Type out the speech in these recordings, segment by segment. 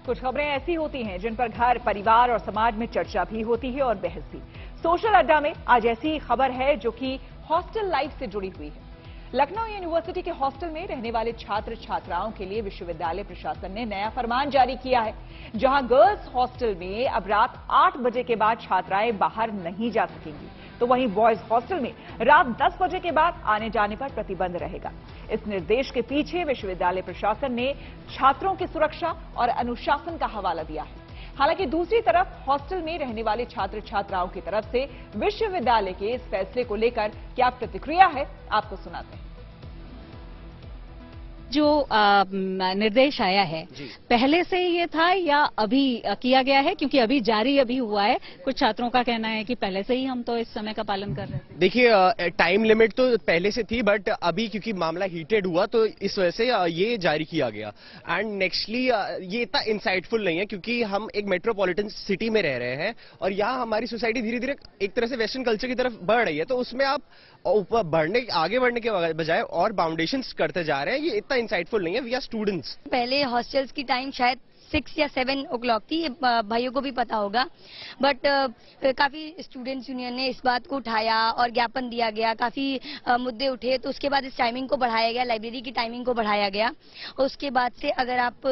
कुछ खबरें ऐसी होती हैं जिन पर घर, परिवार और समाज में चर्चा भी होती है और बहस भी। सोशल अड्डा में आज ऐसी खबर है जो कि हॉस्टल लाइफ से जुड़ी हुई है। लखनऊ यूनिवर्सिटी के हॉस्टल में रहने वाले छात्र छात्राओं के लिए विश्वविद्यालय प्रशासन ने नया फरमान जारी किया है, जहां गर्ल्स हॉस्टल में अब रात 8 बजे के बाद छात्राएं बाहर नहीं जा सकेंगी, तो वहीं बॉयज हॉस्टल में रात 10 बजे के बाद आने जाने पर प्रतिबंध रहेगा। इस निर्देश के पीछे विश्वविद्यालय प्रशासन ने छात्रों की सुरक्षा और अनुशासन का हवाला दिया है। हालांकि दूसरी तरफ हॉस्टल में रहने वाले छात्र छात्राओं की तरफ से विश्वविद्यालय के इस फैसले को लेकर क्या प्रतिक्रिया है, आपको सुनाते हैं। जो निर्देश आया है पहले से ये था या अभी किया गया है? क्योंकि अभी जारी हुआ है। कुछ छात्रों का कहना है कि पहले से ही हम तो इस समय का पालन कर रहे थे। देखिए, टाइम लिमिट तो पहले से थी, बट अभी क्योंकि मामला हीटेड हुआ तो इस वजह से ये जारी किया गया। एंड नेक्स्टली ये इतना इंसाइटफुल नहीं है क्योंकि हम एक मेट्रोपॉलिटन सिटी में रह रहे हैं और यहाँ हमारी सोसाइटी धीरे धीरे एक तरह से वेस्टर्न कल्चर की तरफ बढ़ रही है, तो उसमें आप ऊपर आगे बढ़ने के बजाय और बाउंडेशंस करते जा रहे हैं। ये इतना इंसाइटफुल नहीं है। We are students. पहले हॉस्टल्स की टाइम शायद 6 या 7 o'clock थी, ये भाइयों को भी पता होगा, बट काफी स्टूडेंट्स यूनियन ने इस बात को उठाया और ज्ञापन दिया गया, काफी मुद्दे उठे, तो उसके बाद इस टाइमिंग को बढ़ाया गया, लाइब्रेरी की टाइमिंग को बढ़ाया गया। उसके बाद से अगर आप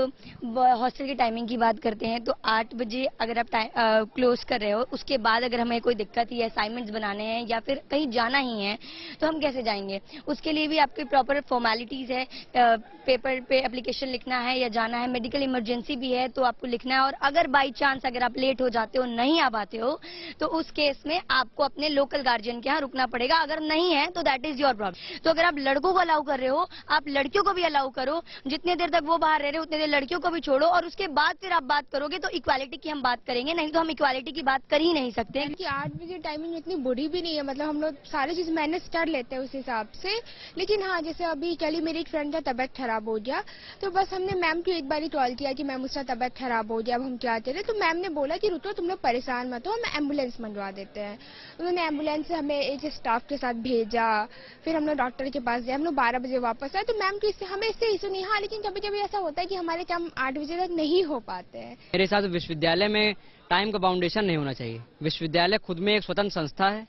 हॉस्टल की टाइमिंग की बात करते हैं तो 8 बजे अगर आप क्लोज कर रहे हो, उसके बाद अगर हमें कोई दिक्कत है, असाइनमेंट्स बनाने हैं या फिर कहीं जाना ही है तो हम कैसे जाएंगे? उसके लिए भी आपकी प्रॉपर फॉर्मेलिटीज है, पेपर पे एप्लीकेशन लिखना है या जाना है, मेडिकल इमरजेंसी भी है तो आपको लिखना है, और अगर बाई चांस अगर आप लेट हो जाते हो, नहीं आ पाते हो, तो उस केस में आपको अपने लोकल गार्जियन के यहाँ रुकना पड़ेगा। अगर नहीं है तो दैट इज योर प्रॉब्लम। तो अगर आप लड़कों को अलाउ कर रहे हो, आप लड़कियों को भी अलाउ करो। जितने देर तक वो बाहर रह रहे हो उतने देर लड़कियों को भी छोड़ो, और उसके बाद फिर आप बात करोगे तो इक्वालिटी की हम बात करेंगे, नहीं तो हम इक्वालिटी की बात कर ही नहीं सकते। 8 बजे टाइमिंग इतनी बुरी भी नहीं है, मतलब हम लोग सारी चीज मैनेज कर लेते हैं उस हिसाब से। लेकिन हाँ, जैसे अभी कल ही मेरी एक फ्रेंड का तबियत खराब हो गया, तो बस हमने मैम को एक बार ही कॉल किया कि मैम उसका तबियत खराब हो गया, अब हम क्या करें? तो मैम ने बोला कि रुको, तुम लोग परेशान मत हो, हम एम्बुलेंस मंगवा देते हैं। उन्होंने एम्बुलेंस से हमें एक स्टाफ के साथ भेजा, फिर हम लोग डॉक्टर के पास गए, हम लोग 12 बजे वापस आए। तो मैम की हमें इससे इशू नहीं। हाँ, लेकिन कभी कभी ऐसा होता है कि हमारे काम 8 बजे तक नहीं हो पाते हैं। मेरे हिसाब से विश्वविद्यालय में टाइम का बाउंडेशन नहीं होना चाहिए। विश्वविद्यालय खुद में एक स्वतंत्र संस्था है,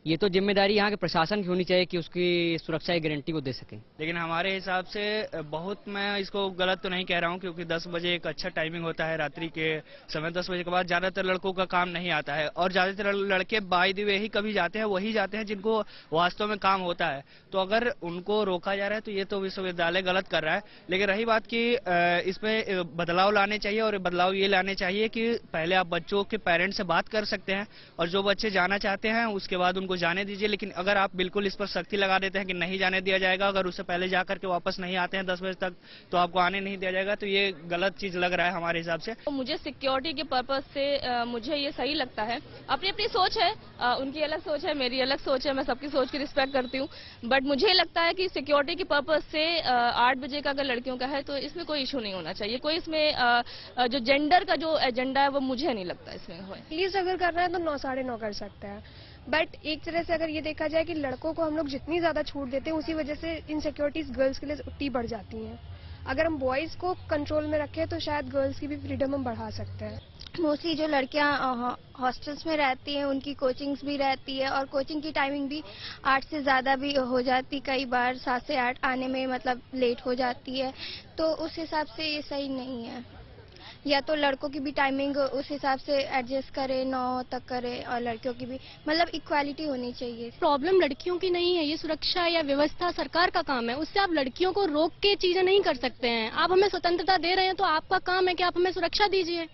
ये तो जिम्मेदारी यहाँ के प्रशासन की होनी चाहिए कि उसकी सुरक्षा की गारंटी को दे सके। लेकिन हमारे हिसाब से बहुत, मैं इसको गलत तो नहीं कह रहा हूँ, क्योंकि 10 बजे एक अच्छा टाइमिंग होता है रात्रि के समय। 10 बजे के बाद ज्यादातर लड़कों का काम नहीं आता है, और ज्यादातर लड़के बाय द वे ही कभी जाते हैं, वही जाते हैं जिनको वास्तव में काम होता है। तो अगर उनको रोका जा रहा है तो ये तो विश्वविद्यालय गलत कर रहा है। लेकिन रही बात की इसमें बदलाव लाने चाहिए, और बदलाव ये लाने चाहिए कि पहले आप बच्चों के पेरेंट्स से बात कर सकते हैं, और जो बच्चे जाना चाहते हैं उसके बाद को जाने दीजिए। लेकिन अगर आप बिल्कुल इस पर सख्ती लगा देते हैं कि नहीं जाने दिया जाएगा, अगर उससे पहले जाकर के वापस नहीं आते हैं 10 बजे तक तो आपको आने नहीं दिया जाएगा, तो ये गलत चीज लग रहा है हमारे हिसाब से। तो मुझे सिक्योरिटी के पर्पज से मुझे ये सही लगता है। अपनी अपनी सोच है, उनकी अलग सोच है, मेरी अलग सोच है, मैं सबकी सोच की रिस्पेक्ट करती हूँ, बट मुझे लगता है कि सिक्योरिटी के पर्पज से 8 बजे का अगर लड़कियों का है तो इसमें कोई इशू नहीं होना चाहिए। कोई इसमें जो जेंडर का जो एजेंडा है वो मुझे नहीं लगता इसमें हो। प्लीज अगर कर रहे हैं तो 9 साढ़े 9 कर सकते हैं, बट एक तरह से अगर ये देखा जाए कि लड़कों को हम लोग जितनी ज्यादा छूट देते हैं उसी वजह से इनसिक्योरिटीज गर्ल्स के लिए उतनी बढ़ जाती हैं। अगर हम बॉयज को कंट्रोल में रखें तो शायद गर्ल्स की भी फ्रीडम हम बढ़ा सकते हैं। मोस्टली जो लड़कियां हॉस्टल्स में रहती हैं उनकी कोचिंग्स भी रहती है, और कोचिंग की टाइमिंग भी 8 से ज़्यादा भी हो जाती, कई बार 7 से 8 आने में मतलब लेट हो जाती है, तो उस हिसाब से ये सही नहीं है। या तो लड़कों की भी टाइमिंग उस हिसाब से एडजस्ट करे, 9 तक करे, और लड़कियों की भी, मतलब इक्वालिटी होनी चाहिए। प्रॉब्लम लड़कियों की नहीं है, ये सुरक्षा या व्यवस्था सरकार का काम है, उससे आप लड़कियों को रोक के चीजें नहीं कर सकते हैं। आप हमें स्वतंत्रता दे रहे हैं तो आपका काम है कि आप हमें सुरक्षा दीजिए।